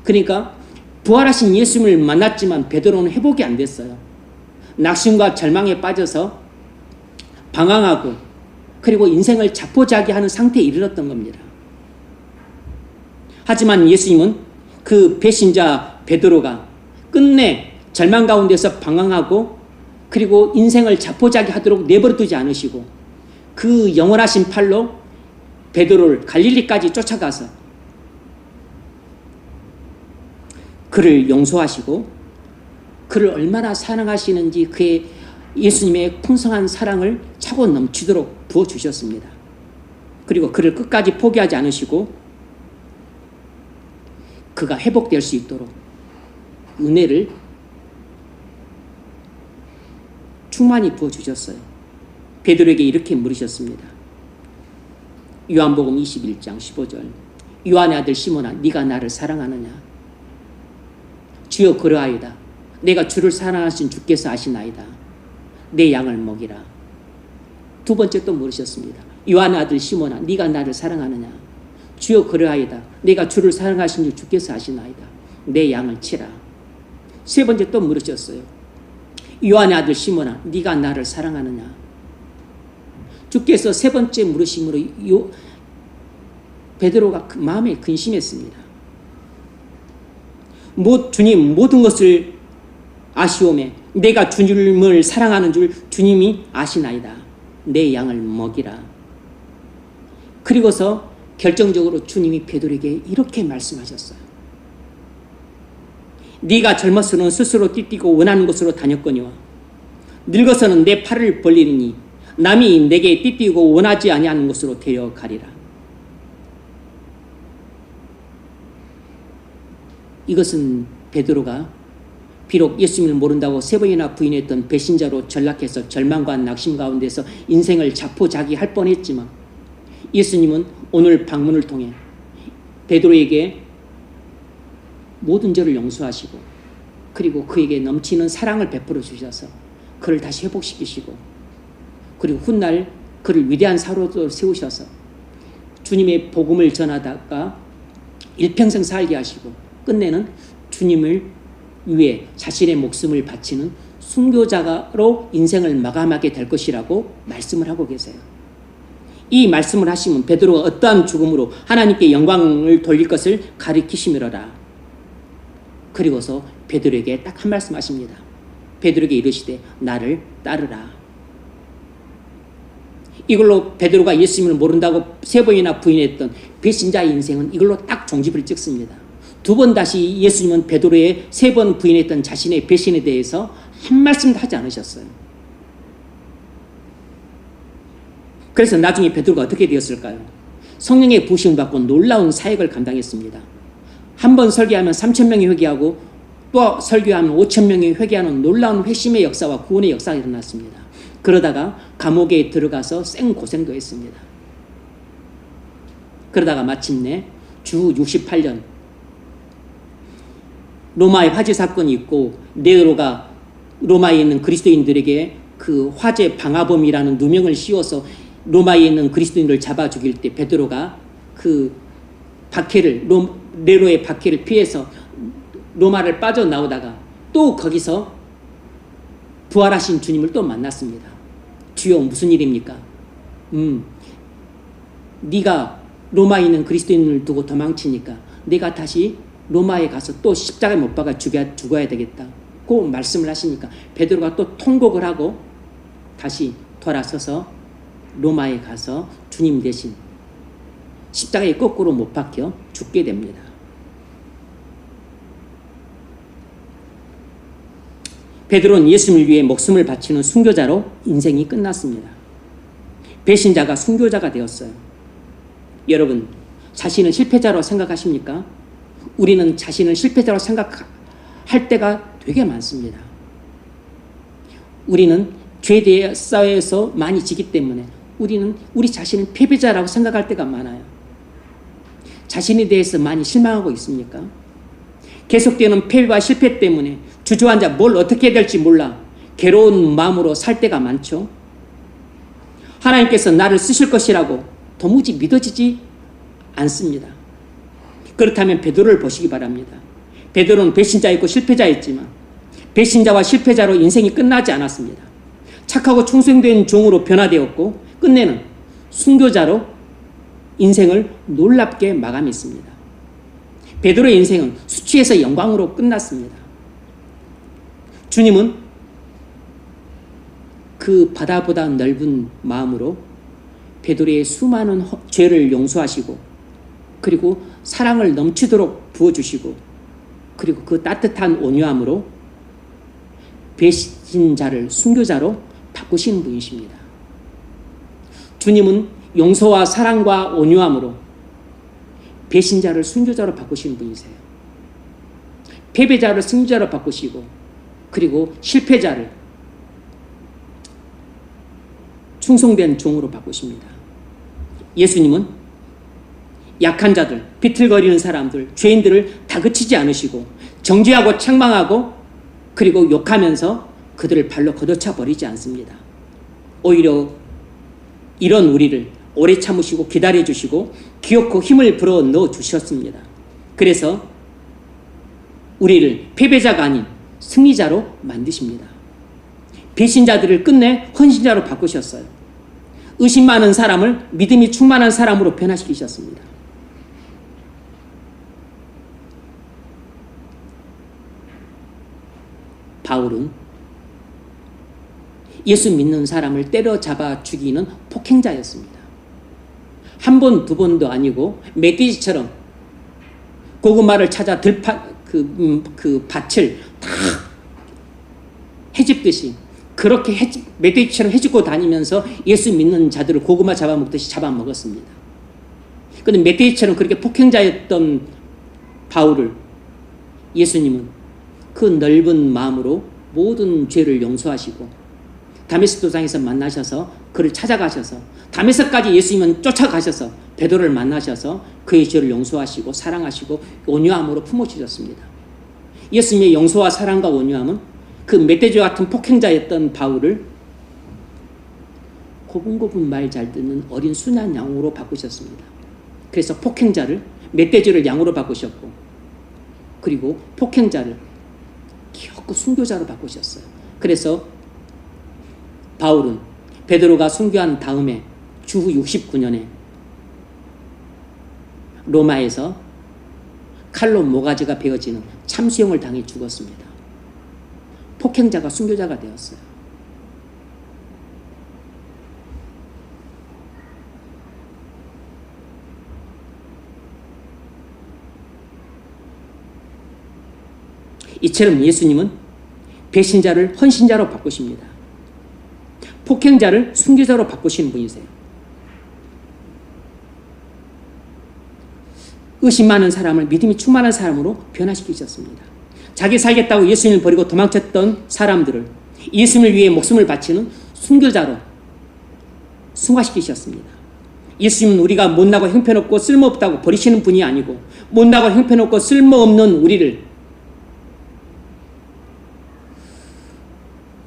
그러니까 부활하신 예수님을 만났지만 베드로는 회복이 안 됐어요. 낙심과 절망에 빠져서 방황하고 그리고 인생을 자포자기하는 상태에 이르렀던 겁니다. 하지만 예수님은 그 배신자 베드로가 끝내 절망 가운데서 방황하고 그리고 인생을 자포자기하도록 내버려두지 않으시고 그 영원하신 팔로 베드로를 갈릴리까지 쫓아가서 그를 용서하시고 그를 얼마나 사랑하시는지 그의 예수님의 풍성한 사랑을 차고 넘치도록 부어주셨습니다. 그리고 그를 끝까지 포기하지 않으시고 그가 회복될 수 있도록 은혜를 충만히 부어주셨어요. 베드로에게 이렇게 물으셨습니다. 요한복음 21장 15절 요한의 아들 시몬아 네가 나를 사랑하느냐? 주여 그러하이다. 내가 주를 사랑하신 주께서 아시나이다. 내 양을 먹이라. 두 번째 또 물으셨습니다. 요한의 아들 시몬아 네가 나를 사랑하느냐? 주여 그러하이다. 내가 주를 사랑하신 줄 주께서 아시나이다. 내 양을 치라. 세 번째 또 물으셨어요. 요한의 아들 시몬아 네가 나를 사랑하느냐? 주께서 세 번째 물으심으로 베드로가 마음에 근심했습니다. 주님 모든 것을 아시오매 내가 주님을 사랑하는 줄 주님이 아시나이다. 내 양을 먹이라. 그리고서 결정적으로 주님이 베드로에게 이렇게 말씀하셨어요. 네가 젊어서는 스스로 띠띠고 원하는 곳으로 다녔거니와 늙어서는 내 팔을 벌리리니 남이 내게 띠띠고 원하지 아니하는 곳으로 데려가리라. 이것은 베드로가 비록 예수님을 모른다고 3번이나 부인했던 배신자로 전락해서 절망과 낙심 가운데서 인생을 자포자기할 뻔했지만 예수님은 오늘 방문을 통해 베드로에게 모든 죄를 용서하시고 그리고 그에게 넘치는 사랑을 베풀어 주셔서 그를 다시 회복시키시고 그리고 훗날 그를 위대한 사도로 세우셔서 주님의 복음을 전하다가 일평생 살게 하시고 끝내는 주님을 위해 자신의 목숨을 바치는 순교자로 인생을 마감하게 될 것이라고 말씀을 하고 계세요. 이 말씀을 하시면 베드로가 어떠한 죽음으로 하나님께 영광을 돌릴 것을 가리키시미로라. 그리고서 베드로에게 딱 한 말씀 하십니다. 베드로에게 이르시되 나를 따르라. 이걸로 베드로가 예수님을 모른다고 3번이나 부인했던 배신자의 인생은 이걸로 딱 종집을 찍습니다. 2번 다시 예수님은 베드로의 3번 부인했던 자신의 배신에 대해서 한 말씀도 하지 않으셨어요. 그래서 나중에 베드로가 어떻게 되었을까요? 성령의 부으심을 받고 놀라운 사역을 감당했습니다. 한 번 설교하면 3,000명이 회개하고 또 설교하면 5,000명이 회개하는 놀라운 회심의 역사와 구원의 역사가 일어났습니다. 그러다가 감옥에 들어가서 생고생도 했습니다. 그러다가 마침내 주 68년 로마의 화재 사건이 있고 네로가 로마에 있는 그리스도인들에게 그 화재 방화범이라는 누명을 씌워서 로마에 있는 그리스도인들을 잡아 죽일 때 베드로가 그 박해를 네로의 박해를 피해서 로마를 빠져나오다가 또 거기서 부활하신 주님을 또 만났습니다. 주여 무슨 일입니까? 네가 로마에 있는 그리스도인을 두고 도망치니까 내가 다시 로마에 가서 또 십자가에 못 박아 죽어야 되겠다. 그 말씀을 하시니까 베드로가 또 통곡을 하고 다시 돌아서서 로마에 가서 주님 대신 십자가에 거꾸로 못 박혀 죽게 됩니다. 베드로는 예수님을 위해 목숨을 바치는 순교자로 인생이 끝났습니다. 배신자가 순교자가 되었어요. 여러분, 자신을 실패자로 생각하십니까? 우리는 자신을 실패자로 생각할 때가 되게 많습니다. 우리는 죄 사회에서 많이 지기 때문에 우리는 우리 자신을 패배자라고 생각할 때가 많아요. 자신에 대해서 많이 실망하고 있습니까? 계속되는 패배와 실패 때문에 주저앉아 뭘 어떻게 해야 될지 몰라 괴로운 마음으로 살 때가 많죠. 하나님께서 나를 쓰실 것이라고 도무지 믿어지지 않습니다. 그렇다면 베드로를 보시기 바랍니다. 베드로는 배신자였고 실패자였지만 배신자와 실패자로 인생이 끝나지 않았습니다. 착하고 충성된 종으로 변화되었고 끝내는 순교자로 인생을 놀랍게 마감했습니다. 베드로의 인생은 수치에서 영광으로 끝났습니다. 주님은 그 바다보다 넓은 마음으로 베드로의 수많은 죄를 용서하시고 그리고 사랑을 넘치도록 부어주시고 그리고 그 따뜻한 온유함으로 배신자를 순교자로 바꾸시는 분이십니다. 주님은 용서와 사랑과 온유함으로 배신자를 순교자로 바꾸시는 분이세요. 패배자를 승자로 바꾸시고 그리고 실패자를 충성된 종으로 바꾸십니다. 예수님은 약한 자들, 비틀거리는 사람들, 죄인들을 다그치지 않으시고 정죄하고 책망하고 그리고 욕하면서 그들을 발로 걷어차 버리지 않습니다. 오히려 이런 우리를 오래 참으시고 기다려주시고 기어코 힘을 불어 넣어 주셨습니다. 그래서 우리를 패배자가 아닌 승리자로 만드십니다. 배신자들을 끝내 헌신자로 바꾸셨어요. 의심 많은 사람을 믿음이 충만한 사람으로 변화시키셨습니다. 바울은 예수 믿는 사람을 때려잡아 죽이는 폭행자였습니다. 한 번, 두 번도 아니고 멧돼지처럼 고구마를 찾아 그 밭을 다 헤집듯이 그렇게 멧돼지처럼 헤집고 다니면서 예수 믿는 자들을 고구마 잡아먹듯이 잡아먹었습니다. 그런데 멧돼지처럼 그렇게 폭행자였던 바울을 예수님은 그 넓은 마음으로 모든 죄를 용서하시고 다메섹 도상에서 만나셔서 그를 찾아가셔서 다메섹까지 예수님은 쫓아가셔서 베드로를 만나셔서 그의 죄를 용서하시고 사랑하시고 온유함으로 품어주셨습니다. 예수님의 용서와 사랑과 온유함은 그 멧돼지와 같은 폭행자였던 바울을 고분고분 말 잘 듣는 어린 순한 양으로 바꾸셨습니다. 그래서 폭행자를 멧돼지를 양으로 바꾸셨고 그리고 폭행자를 귀엽고 순교자로 바꾸셨어요. 그래서 바울은 베드로가 순교한 다음에 주후 69년에 로마에서 칼로 모가지가 베어지는 참수형을 당해 죽었습니다. 폭행자가 순교자가 되었어요. 이처럼 예수님은 배신자를 헌신자로 바꾸십니다. 폭행자를 순교자로 바꾸시는 분이세요. 의심 많은 사람을 믿음이 충만한 사람으로 변화시키셨습니다. 자기 살겠다고 예수님을 버리고 도망쳤던 사람들을 예수님을 위해 목숨을 바치는 순교자로 승화시키셨습니다. 예수님은 우리가 못나고 형편없고 쓸모없다고 버리시는 분이 아니고 못나고 형편없고 쓸모없는 우리를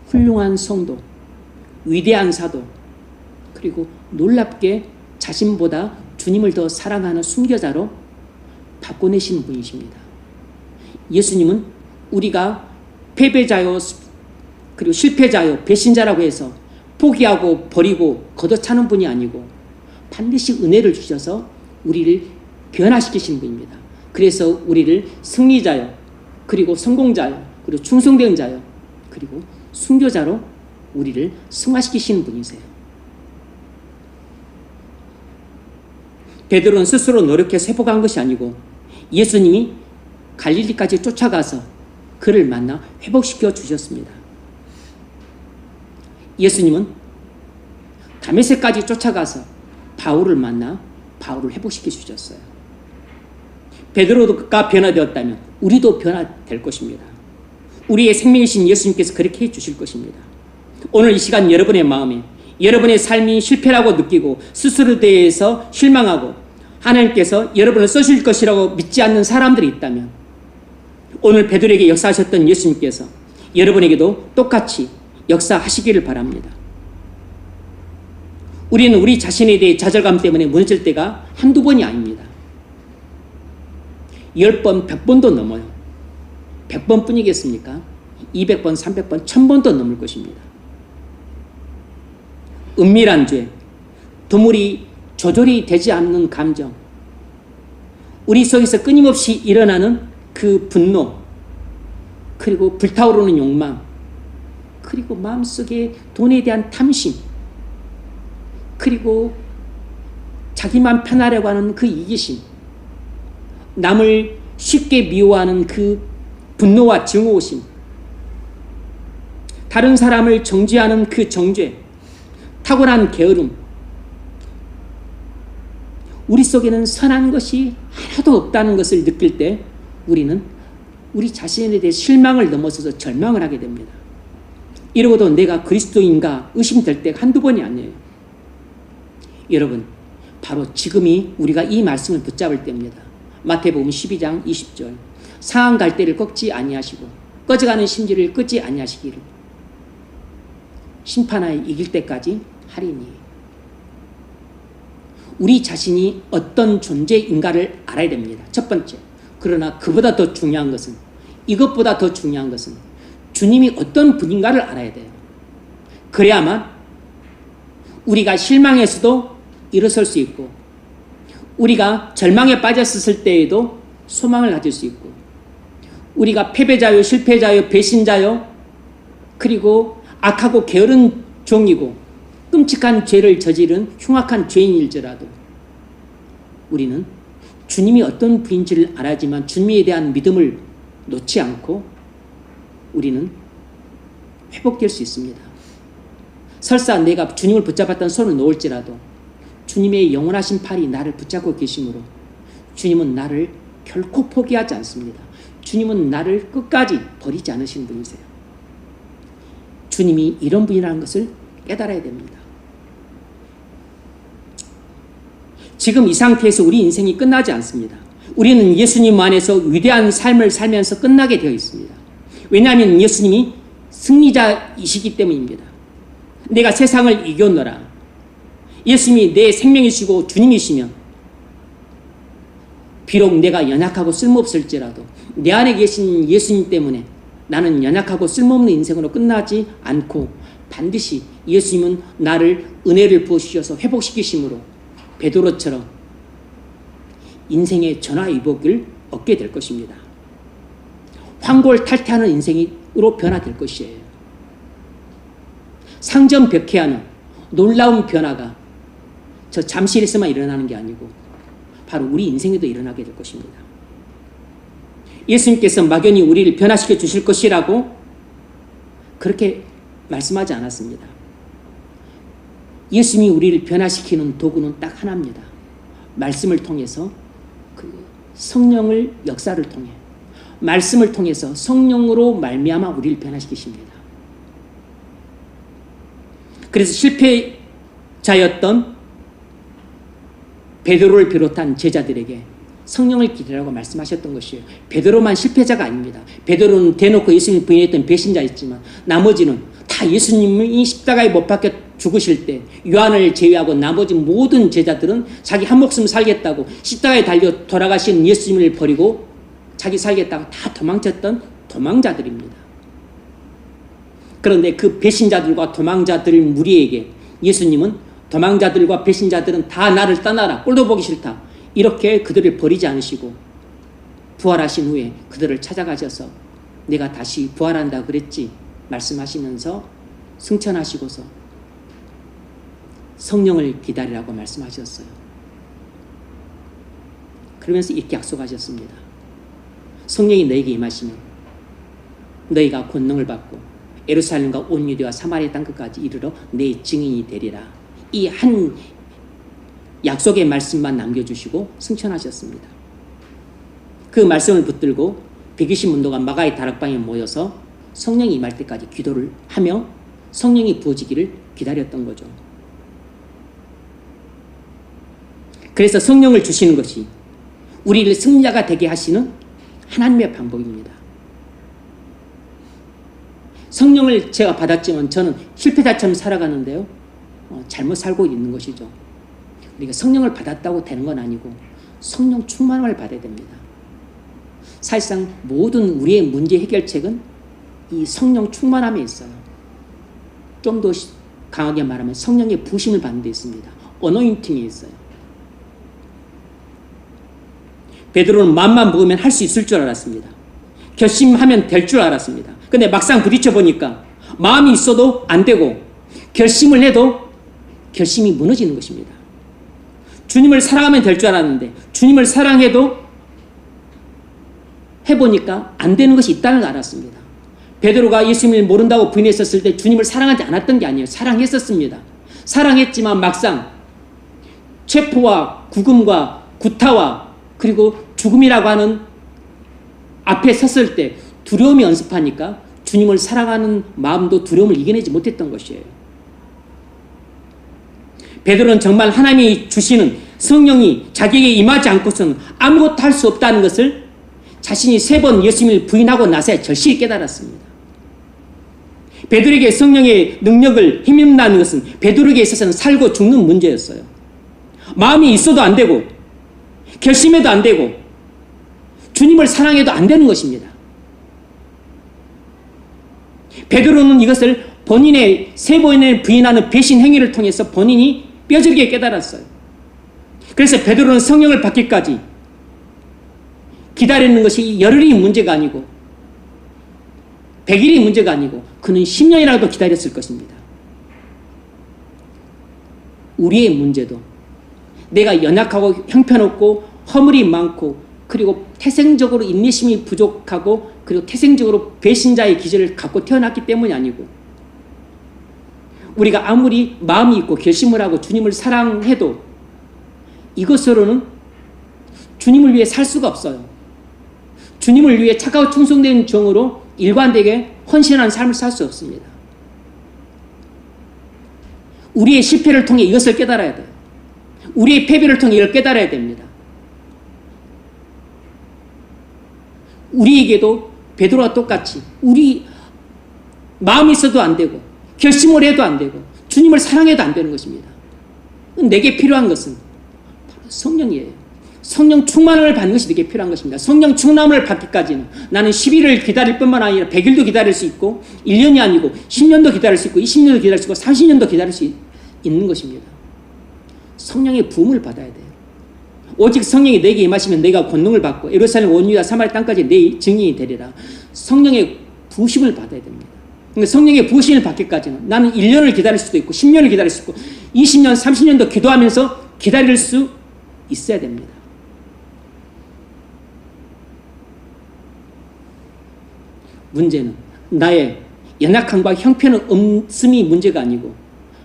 훌륭한 성도, 위대한 사도, 그리고 놀랍게 자신보다 주님을 더 사랑하는 순교자로 바꿔내시는 분이십니다. 예수님은 우리가 패배자요, 그리고 실패자요, 배신자라고 해서 포기하고 버리고 걷어차는 분이 아니고 반드시 은혜를 주셔서 우리를 변화시키시는 분입니다. 그래서 우리를 승리자요, 그리고 성공자요, 그리고 충성된 자요, 그리고 순교자로 우리를 승화시키시는 분이세요. 베드로는 스스로 노력해서 회복한 것이 아니고 예수님이 갈릴리까지 쫓아가서 그를 만나 회복시켜 주셨습니다. 예수님은 다메섹까지 쫓아가서 바울을 만나 바울을 회복시켜 주셨어요. 베드로가 변화되었다면 우리도 변화될 것입니다. 우리의 생명이신 예수님께서 그렇게 해주실 것입니다. 오늘 이 시간 여러분의 마음에 여러분의 삶이 실패라고 느끼고 스스로에 대해서 실망하고 하나님께서 여러분을 써주실 것이라고 믿지 않는 사람들이 있다면 오늘 베드로에게 역사하셨던 예수님께서 여러분에게도 똑같이 역사하시기를 바랍니다. 우리는 우리 자신에 대해 좌절감 때문에 무너질 때가 한두 번이 아닙니다. 10번, 100번도 넘어요. 100번 뿐이겠습니까? 200번, 300번, 1000번도 넘을 것입니다. 은밀한 죄, 드물이 조절이 되지 않는 감정, 우리 속에서 끊임없이 일어나는 그 분노, 그리고 불타오르는 욕망, 그리고 마음속에 돈에 대한 탐심, 그리고 자기만 편하려고 하는 그 이기심, 남을 쉽게 미워하는 그 분노와 증오심, 다른 사람을 정죄하는 그 정죄, 탁월한 게으름, 우리 속에는 선한 것이 하나도 없다는 것을 느낄 때 우리는 우리 자신에 대해 실망을 넘어서서 절망을 하게 됩니다. 이러고도 내가 그리스도인가 의심될 때가 한두 번이 아니에요. 여러분, 바로 지금이 우리가 이 말씀을 붙잡을 때입니다. 마태복음 12장 20절, 상한 갈대를 꺾지 아니하시고 꺼져가는 심지를 끄지 아니하시기를 심판하여 이길 때까지 하리니. 우리 자신이 어떤 존재인가를 알아야 됩니다. 첫 번째. 그러나 그보다 더 중요한 것은, 이것보다 더 중요한 것은 주님이 어떤 분인가를 알아야 돼요. 그래야만 우리가 실망해서도 일어설 수 있고, 우리가 절망에 빠졌을 때에도 소망을 가질 수 있고, 우리가 패배자요, 실패자요, 배신자요, 그리고 악하고 게으른 종이고 끔찍한 죄를 저지른 흉악한 죄인일지라도 우리는 주님이 어떤 분인지를 알았지만 주님에 대한 믿음을 놓지 않고 우리는 회복될 수 있습니다. 설사 내가 주님을 붙잡았던 손을 놓을지라도 주님의 영원하신 팔이 나를 붙잡고 계시므로 주님은 나를 결코 포기하지 않습니다. 주님은 나를 끝까지 버리지 않으신 분이세요. 주님이 이런 분이라는 것을 깨달아야 됩니다. 지금 이 상태에서 우리 인생이 끝나지 않습니다. 우리는 예수님 안에서 위대한 삶을 살면서 끝나게 되어 있습니다. 왜냐하면 예수님이 승리자이시기 때문입니다. 내가 세상을 이겼노라. 예수님이 내 생명이시고 주님이시면 비록 내가 연약하고 쓸모없을지라도 내 안에 계신 예수님 때문에 나는 연약하고 쓸모없는 인생으로 끝나지 않고 반드시 예수님은 나를 은혜를 부어주셔서 회복시키심으로 베드로처럼 인생의 전화위복을 얻게 될 것입니다. 황골탈퇴하는 인생으로 변화될 것이에요. 상전벽해하는 놀라운 변화가 저 잠실에서만 일어나는 게 아니고 바로 우리 인생에도 일어나게 될 것입니다. 예수님께서 막연히 우리를 변화시켜 주실 것이라고 그렇게 말씀하지 않았습니다. 예수님이 우리를 변화시키는 도구는 딱 하나입니다. 말씀을 통해서 그 성령을 역사를 통해 말씀을 통해서 성령으로 말미암아 우리를 변화시키십니다. 그래서 실패자였던 베드로를 비롯한 제자들에게 성령을 기다리라고 말씀하셨던 것이에요. 베드로만 실패자가 아닙니다. 베드로는 대놓고 예수님을 부인했던 배신자였지만 나머지는 다 예수님이 십자가에 못 박혀 죽으실 때 요한을 제외하고 나머지 모든 제자들은 자기 한 목숨 살겠다고 십자가에 달려 돌아가신 예수님을 버리고 자기 살겠다고 다 도망쳤던 도망자들입니다. 그런데 그 배신자들과 도망자들 무리에게 예수님은 도망자들과 배신자들은 다 나를 떠나라. 꼴도 보기 싫다. 이렇게 그들을 버리지 않으시고 부활하신 후에 그들을 찾아가셔서 내가 다시 부활한다 그랬지 말씀하시면서 승천하시고서 성령을 기다리라고 말씀하셨어요. 그러면서 이렇게 약속하셨습니다. 성령이 너에게 임하시면 너희가 권능을 받고 예루살렘과 온 유대와 사마리아 땅끝까지 이르러 내 증인이 되리라. 이 한 약속의 말씀만 남겨주시고 승천하셨습니다. 그 말씀을 붙들고 120문도가 마가의 다락방에 모여서 성령이 임할 때까지 기도를 하며 성령이 부어지기를 기다렸던 거죠. 그래서 성령을 주시는 것이 우리를 승리자가 되게 하시는 하나님의 방법입니다. 성령을 제가 받았지만 저는 실패자처럼 살아가는데요. 잘못 살고 있는 것이죠. 우리가 성령을 받았다고 되는 건 아니고 성령 충만함을 받아야 됩니다. 사실상 모든 우리의 문제 해결책은 이 성령 충만함에 있어요. 좀 더 강하게 말하면 성령의 부심을 받는 데 있습니다. 어노인팅이 있어요. 베드로는 마음만 먹으면 할 수 있을 줄 알았습니다. 결심하면 될 줄 알았습니다. 근데 막상 부딪혀 보니까 마음이 있어도 안 되고 결심을 해도 결심이 무너지는 것입니다. 주님을 사랑하면 될 줄 알았는데 주님을 사랑해도 해보니까 안 되는 것이 있다는 걸 알았습니다. 베드로가 예수님을 모른다고 부인했었을 때 주님을 사랑하지 않았던 게 아니에요. 사랑했었습니다. 사랑했지만 막상 체포와 구금과 구타와 그리고 죽음이라고 하는 앞에 섰을 때 두려움이 연습하니까 주님을 사랑하는 마음도 두려움을 이겨내지 못했던 것이에요. 베드로는 정말 하나님이 주시는 성령이 자기에게 임하지 않고서는 아무것도 할 수 없다는 것을 자신이 3번 예수님을 부인하고 나서야 절실히 깨달았습니다. 베드로에게 성령의 능력을 힘입는다는 것은 베드로에게 있어서는 살고 죽는 문제였어요. 마음이 있어도 안 되고 결심해도 안 되고 주님을 사랑해도 안 되는 것입니다. 베드로는 이것을 본인의 3번을 부인하는 배신 행위를 통해서 본인이 뼈저리게 깨달았어요. 그래서 베드로는 성령을 받기까지 기다리는 것이 열흘이 문제가 아니고 100일이 문제가 아니고 그는 10년이라도 기다렸을 것입니다. 우리의 문제도 내가 연약하고 형편없고 허물이 많고 그리고 태생적으로 인내심이 부족하고 그리고 태생적으로 배신자의 기질을 갖고 태어났기 때문이 아니고 우리가 아무리 마음이 있고 결심을 하고 주님을 사랑해도 이것으로는 주님을 위해 살 수가 없어요. 주님을 위해 착하고 충성된 종으로 일관되게 헌신하는 삶을 살 수 없습니다. 우리의 실패를 통해 이것을 깨달아야 돼요. 우리의 패배를 통해 이걸 깨달아야 됩니다. 우리에게도 베드로와 똑같이 우리 마음이 있어도 안 되고 결심을 해도 안 되고 주님을 사랑해도 안 되는 것입니다. 내게 필요한 것은 바로 성령이에요. 성령 충만을 받는 것이 내게 필요한 것입니다. 성령 충만을 받기까지는 나는 10일을 기다릴 뿐만 아니라 100일도 기다릴 수 있고 1년이 아니고 10년도 기다릴 수 있고 20년도 기다릴 수 있고 30년도 기다릴 수 있는 것입니다. 성령의 부음을 받아야 돼요. 오직 성령이 내게 임하시면 내가 권능을 받고 예루살렘 온 유다 사마리아 땅까지 내 증인이 되리라. 성령의 부으심을 받아야 됩니다. 그러니까 성령의 부으심을 받기까지는 나는 1년을 기다릴 수도 있고 10년을 기다릴 수 있고 20년, 30년도 기도하면서 기다릴 수 있어야 됩니다. 문제는 나의 연약함과 형편은 없음이 문제가 아니고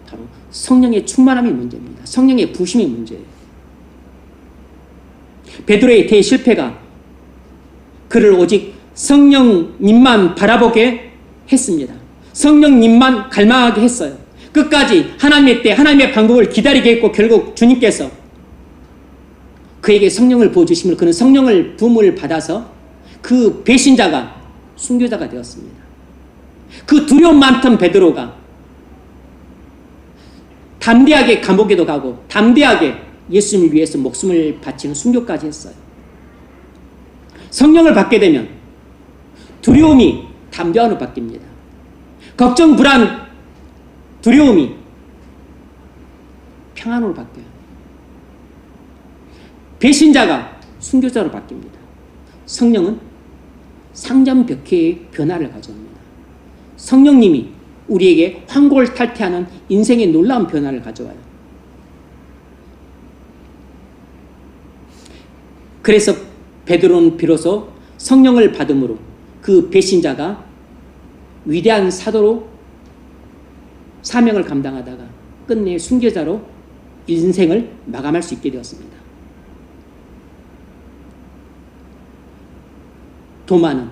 바로 성령의 충만함이 문제입니다. 성령의 부심이 문제예요. 베드로의 대실패가 그를 오직 성령님만 바라보게 했습니다. 성령님만 갈망하게 했어요. 끝까지 하나님의 때 하나님의 방법을 기다리게 했고 결국 주님께서 그에게 성령을 부어주심으로 그는 성령을 부음을 받아서 그 배신자가 순교자가 되었습니다. 그 두려움 많던 베드로가 담대하게 감옥에도 가고 담대하게 예수님을 위해서 목숨을 바치는 순교까지 했어요. 성령을 받게 되면 두려움이 담대함으로 바뀝니다. 걱정, 불안, 두려움이 평안으로 바뀌어요. 배신자가 순교자로 바뀝니다. 성령은 상전벽해의 변화를 가져옵니다. 성령님이 우리에게 환골 탈퇴하는 인생의 놀라운 변화를 가져와요. 그래서 베드로는 비로소 성령을 받음으로 그 배신자가 위대한 사도로 사명을 감당하다가 끝내 순교자로 인생을 마감할 수 있게 되었습니다. 도마는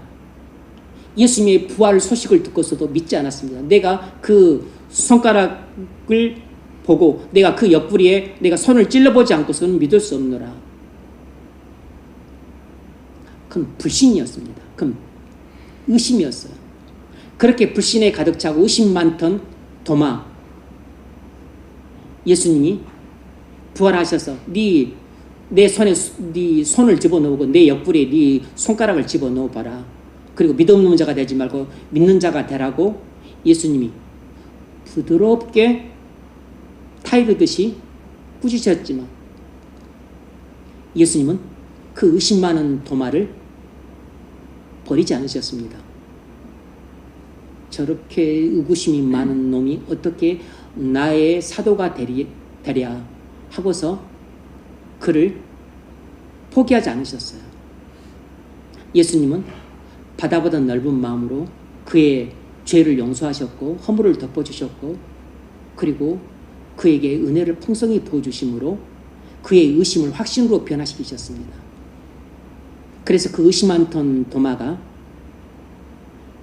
예수님의 부활 소식을 듣고서도 믿지 않았습니다. 내가 그 손가락을 보고 내가 그 옆구리에 내가 손을 찔러보지 않고서는 믿을 수 없노라. 그건 불신이었습니다. 그건 의심이었어요. 그렇게 불신에 가득 차고 의심 많던 도마, 예수님이 부활하셔서 내 손에 네 손을 집어넣고 내 옆구리에 네 손가락을 집어넣어 봐라. 그리고 믿음 없는 자가 되지 말고 믿는 자가 되라고 예수님이 부드럽게 타이르듯이 꾸짖으셨지만 예수님은 그 의심 많은 도마를 버리지 않으셨습니다. 저렇게 의구심이 많은 놈이 어떻게 나의 사도가 되랴 하고서 그를 포기하지 않으셨어요. 예수님은 바다보다 넓은 마음으로 그의 죄를 용서하셨고 허물을 덮어주셨고 그리고 그에게 은혜를 풍성히 부어주심으로 그의 의심을 확신으로 변화시키셨습니다. 그래서 그 의심 많던 도마가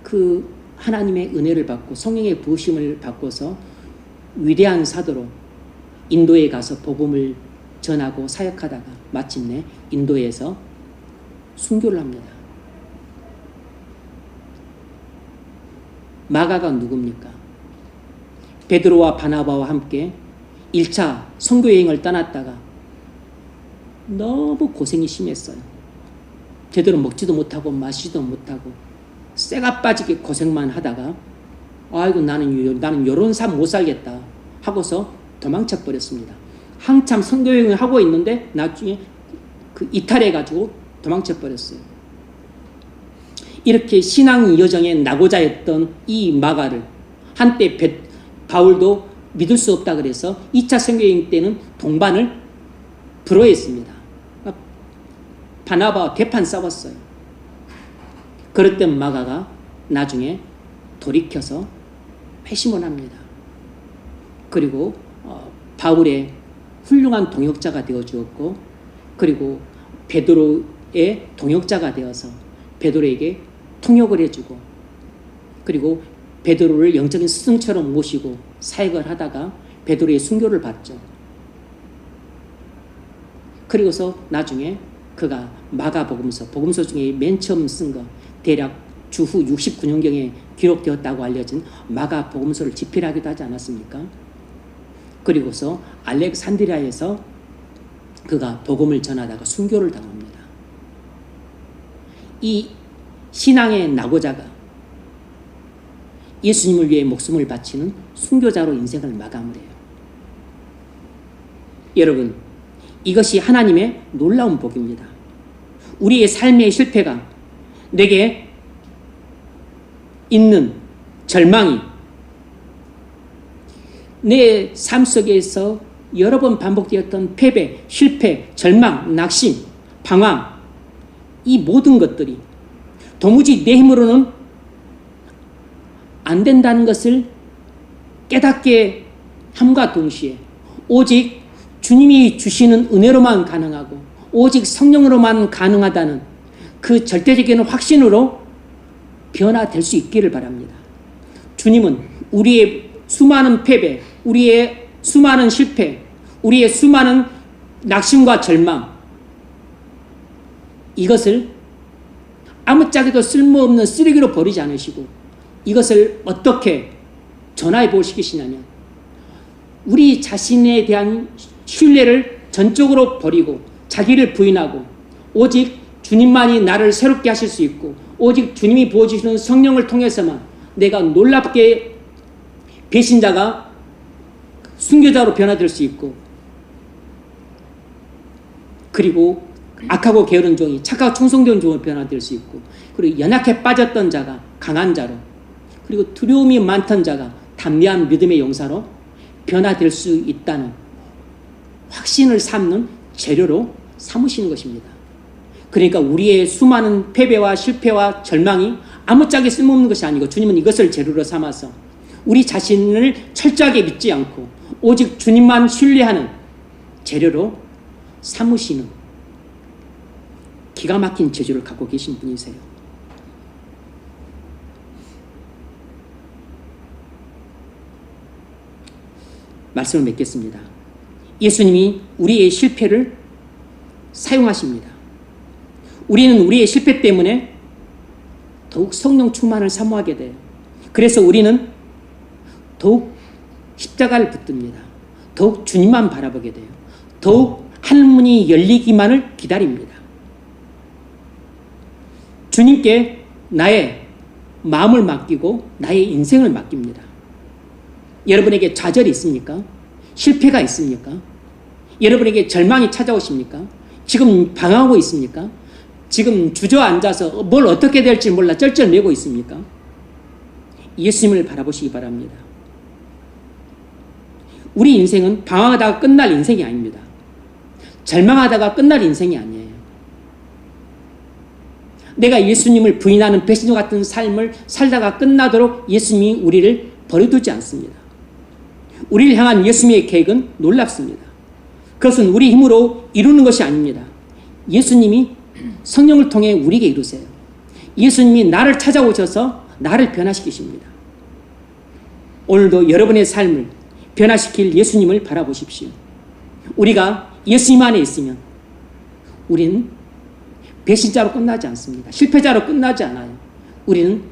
그 하나님의 은혜를 받고 성령의 부으심을 받고서 위대한 사도로 인도에 가서 복음을 전하고 사역하다가 마침내 인도에서 순교를 합니다. 마가가 누굽니까? 베드로와 바나바와 함께 1차 선교여행을 떠났다가 너무 고생이 심했어요. 제대로 먹지도 못하고 마시지도 못하고 쇠가 빠지게 고생만 하다가 아이고 나는 요런 삶 못 살겠다 하고서 도망쳐 버렸습니다. 한참 선교여행을 하고 있는데 나중에 그 이탈해가지고 도망쳐 버렸어요. 이렇게 신앙 여정에 나고자 했던 이 마가를 한때 바울도 믿을 수 없다 그래서 2차 선교여행 때는 동반을 불허했습니다. 바나바와 대판 싸웠어요. 그랬던 마가가 나중에 돌이켜서 회심을 합니다. 그리고 바울의 훌륭한 동역자가 되어 주었고, 그리고 베드로의 동역자가 되어서 베드로에게 통역을 해주고, 그리고 베드로를 영적인 스승처럼 모시고 사역을 하다가 베드로의 순교를 받죠. 그리고서 나중에 그가 마가복음서, 복음서 중에 맨 처음 쓴 거, 대략 주후 69년경에 기록되었다고 알려진 마가복음서를 집필하기도 하지 않았습니까? 그리고서 알렉산드리아에서 그가 복음을 전하다가 순교를 당합니다. 이 신앙의 낙오자가 예수님을 위해 목숨을 바치는 순교자로 인생을 마감을 해요. 여러분, 이것이 하나님의 놀라운 복입니다. 우리의 삶의 실패가 내게 있는 절망이 내 삶 속에서 여러 번 반복되었던 패배, 실패, 절망, 낙심, 방황, 이 모든 것들이 도무지 내 힘으로는 안 된다는 것을 깨닫게 함과 동시에 오직 주님이 주시는 은혜로만 가능하고 오직 성령으로만 가능하다는 그 절대적인 확신으로 변화될 수 있기를 바랍니다. 주님은 우리의 수많은 패배, 우리의 수많은 실패, 우리의 수많은 낙심과 절망, 이것을 아무짝에도 쓸모없는 쓰레기로 버리지 않으시고 이것을 어떻게 전화해 보시겠느냐면 우리 자신에 대한 신뢰를 전적으로 버리고 자기를 부인하고 오직 주님만이 나를 새롭게 하실 수 있고 오직 주님이 부어주시는 성령을 통해서만 내가 놀랍게 배신자가 순교자로 변화될 수 있고, 그리고 악하고 게으른 종이 착하고 충성된 종으로 변화될 수 있고, 그리고 연약해 빠졌던 자가 강한 자로, 그리고 두려움이 많던 자가 담대한 믿음의 용사로 변화될 수 있다는 확신을 삼는 재료로 삼으시는 것입니다. 그러니까 우리의 수많은 패배와 실패와 절망이 아무짝에 쓸모없는 것이 아니고 주님은 이것을 재료로 삼아서 우리 자신을 철저하게 믿지 않고 오직 주님만 신뢰하는 재료로 삼으시는 기가 막힌 재주를 갖고 계신 분이세요. 말씀을 맺겠습니다. 예수님이 우리의 실패를 사용하십니다. 우리는 우리의 실패 때문에 더욱 성령 충만을 사모하게 돼요. 그래서 우리는 더욱 십자가를 붙듭니다. 더욱 주님만 바라보게 돼요. 더욱 하늘문이 열리기만을 기다립니다. 주님께 나의 마음을 맡기고 나의 인생을 맡깁니다. 여러분에게 좌절이 있습니까? 실패가 있습니까? 여러분에게 절망이 찾아오십니까? 지금 방황하고 있습니까? 지금 주저앉아서 뭘 어떻게 될지 몰라 쩔쩔매고 있습니까? 예수님을 바라보시기 바랍니다. 우리 인생은 방황하다가 끝날 인생이 아닙니다. 절망하다가 끝날 인생이 아니에요. 내가 예수님을 부인하는 배신자 같은 삶을 살다가 끝나도록 예수님이 우리를 버려두지 않습니다. 우리를 향한 예수님의 계획은 놀랍습니다. 그것은 우리 힘으로 이루는 것이 아닙니다. 예수님이 성령을 통해 우리에게 이루세요. 예수님이 나를 찾아오셔서 나를 변화시키십니다. 오늘도 여러분의 삶을 변화시킬 예수님을 바라보십시오. 우리가 예수님 안에 있으면 우리는 배신자로 끝나지 않습니다. 실패자로 끝나지 않아요. 우리는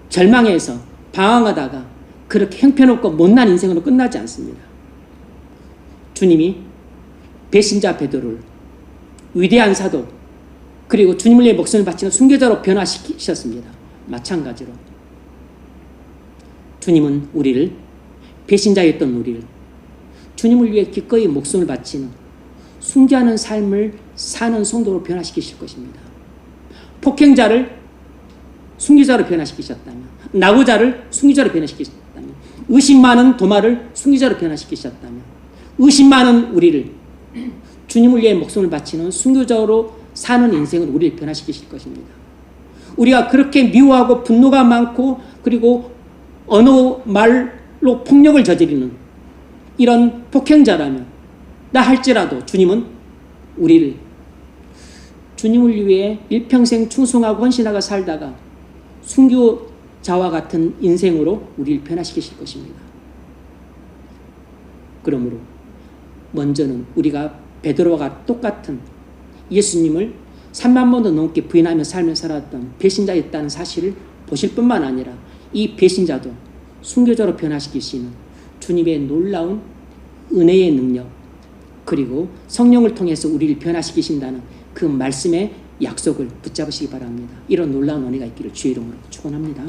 절망해서 방황하다가 그렇게 형편없고 못난 인생으로 끝나지 않습니다. 주님이 배신자 베드로를 위대한 사도 그리고 주님을 위해 목숨을 바치는 순교자로 변화시키셨습니다. 마찬가지로 주님은 우리를 배신자였던 우리를 주님을 위해 기꺼이 목숨을 바치는 순교하는 삶을 사는 성도로 변화시키실 것입니다. 폭행자를 순교자로 변화시키셨다면, 낙오자를 순교자로 변화시키셨다면, 의심 많은 도마를 순교자로 변화시키셨다면 의심 많은 우리를 주님을 위해 목숨을 바치는 순교자로 사는 인생을 우리를 변화시키실 것입니다. 우리가 그렇게 미워하고 분노가 많고 그리고 언어 말로 폭력을 저지르는 이런 폭행자라면 나 할지라도 주님은 우리를 주님을 위해 일평생 충성하고 헌신하고 살다가 순교자와 같은 인생으로 우리를 변화시키실 것입니다. 그러므로 먼저는 우리가 베드로와 똑같은 예수님을 3만 번도 넘게 부인하며 삶을 살았던 배신자였다는 사실을 보실 뿐만 아니라 이 배신자도 순교자로 변화시키시는 주님의 놀라운 은혜의 능력 그리고 성령을 통해서 우리를 변화시키신다는 그 말씀의 약속을 붙잡으시기 바랍니다. 이런 놀라운 은혜가 있기를 주의 이름으로 축원합니다.